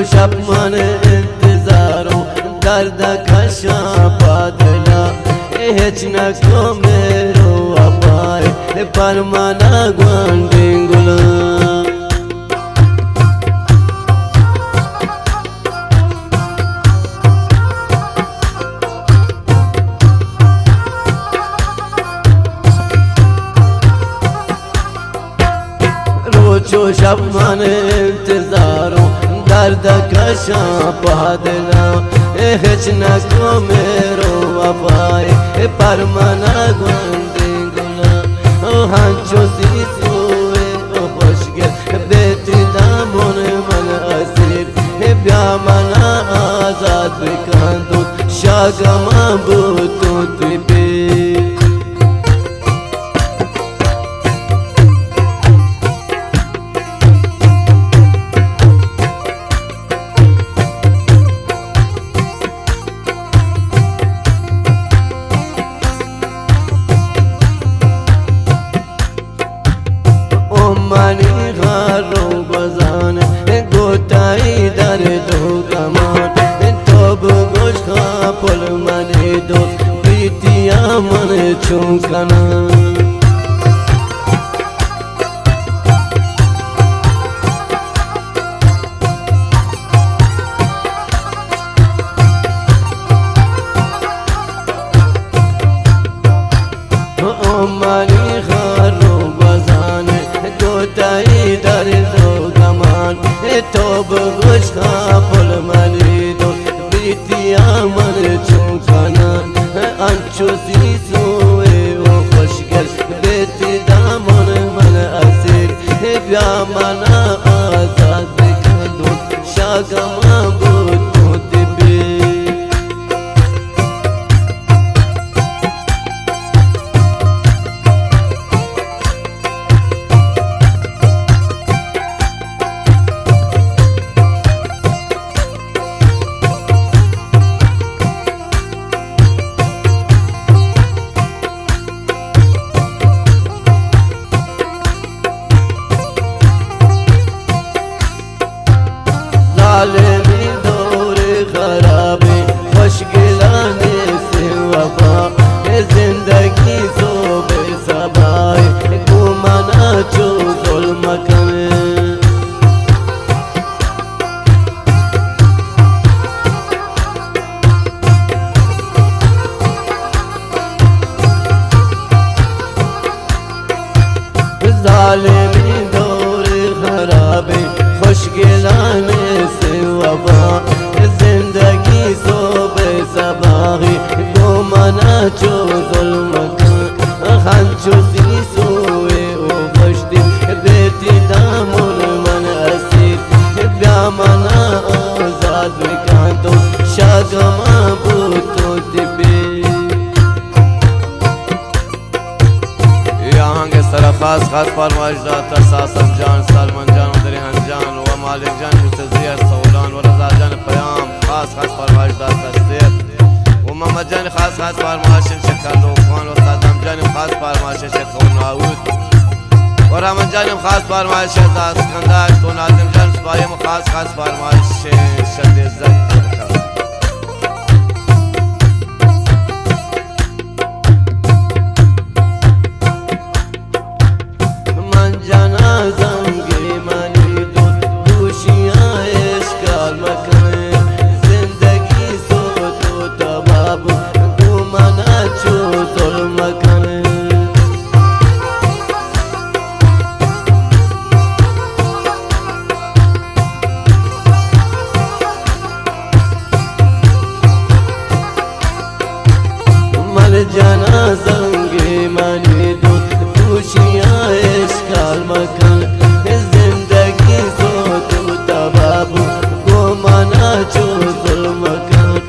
شب من انتظارو درد کشا پادلا هیچ نکو میرو وفای پر من گوندینگولا روچو شب من انتظارو درد کشا پادلا هیچ نکو میرو وفای پر من گوندینگولا هنچو سیسوی خوشگل بیتی دامون من اسیر بیا من آزاد بکن شاگم بود تو تیپی منی غارو بزانه گوتایی در دو گمان تو بگوش پل منی دو بیتیا من چون کنم منی غارو بزانه گوتایی در دو گمان تو بگوش پل منی دو بیتیا من چون کنن انچو سیسوی و خوشگل بیتی دامن من اسیر بیا من آزاد بکن شاگم بود تو تیپی ظالمی دور خرابی خوشگلانی سے وفا زندگی صبح صبائی گمانا چو ظلم کنے ظالمی دور خرابی خوشگلانی سے وفا زندگی صبح صباحی گمانا چو ظلم کن خنچو سیسوی او خوشتی بیتی دامون من اسیر بیا من آزاد بکن تو شاگم بود تو تیپی آهنگ سر خاص فرمایش داتا ساسم جان سلمان جان و دریان جان و مالک جان یوسفزی سولان و رضا جان پیام خاص فرمایش داتا استید و محمد جان خاص فرمایش شکر لوفان و صدام جان خاص فرمایش شکر ناود و رحمت جان خاص فرمایش از اسکندر و ناظم جان سپایم خاص فرمایش شد زد جانا زنگی منی دو دوشیاں اشکال مکن زندگی سو تو تبابو گمانا چو ظلم کن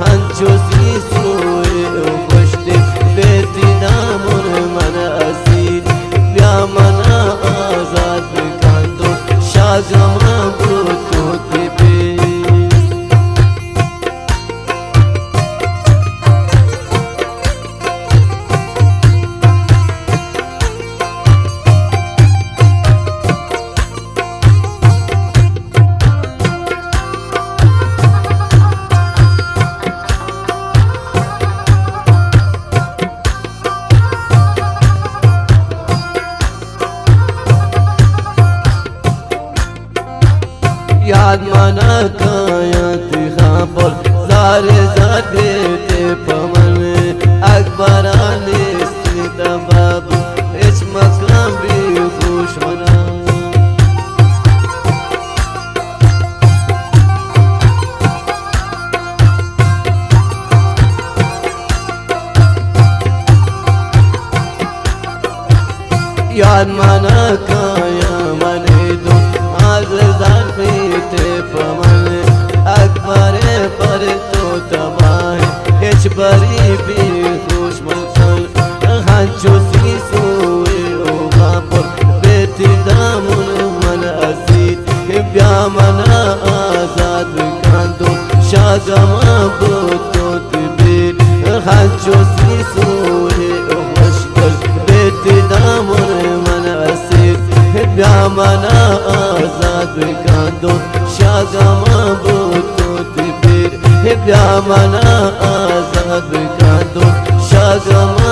هنچو سیسوی خوشتی بیتی دامون من اسیر بیا من آزاد بکن تو شاگم بود تو تیپی وارزات بیت پمن اکبرانی سیتا بابو اچ مقام بی خوش منا یاد مانا کایا منی دو آززان بیت پمن اکبر پر تو تباہ هیچ بری بی خوش مکن هنچو سی سوی او غاپر بیت دامون من اسید بیا منا آزاد بکندو شاگما بودو تبیر هنچو سی سوی او مشکل بیت دامون من اسید بیا منا آزاد بکندو شاگما بودو تبیر بیا منا آزاد بکندو شاگما